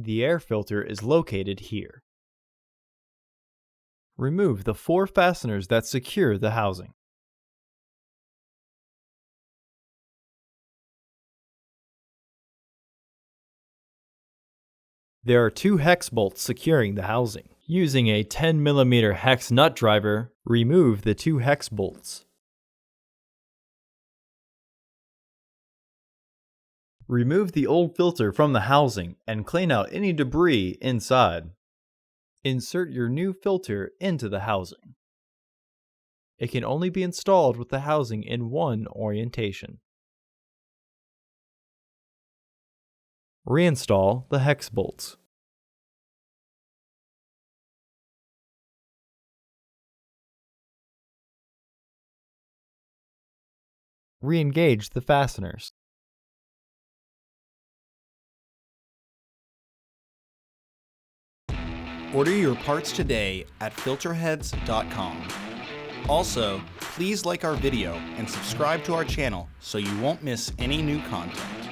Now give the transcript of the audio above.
The air filter is located here. Remove the 4 fasteners that secure the housing. There are 2 hex bolts securing the housing. Using a 10 mm hex nut driver, remove the 2 hex bolts. Remove the old filter from the housing and clean out any debris inside. Insert your new filter into the housing. It can only be installed with the housing in one orientation. Reinstall the hex bolts. Re-engage the fasteners. Order your parts today at filterheads.com. Also, please like our video and subscribe to our channel so you won't miss any new content.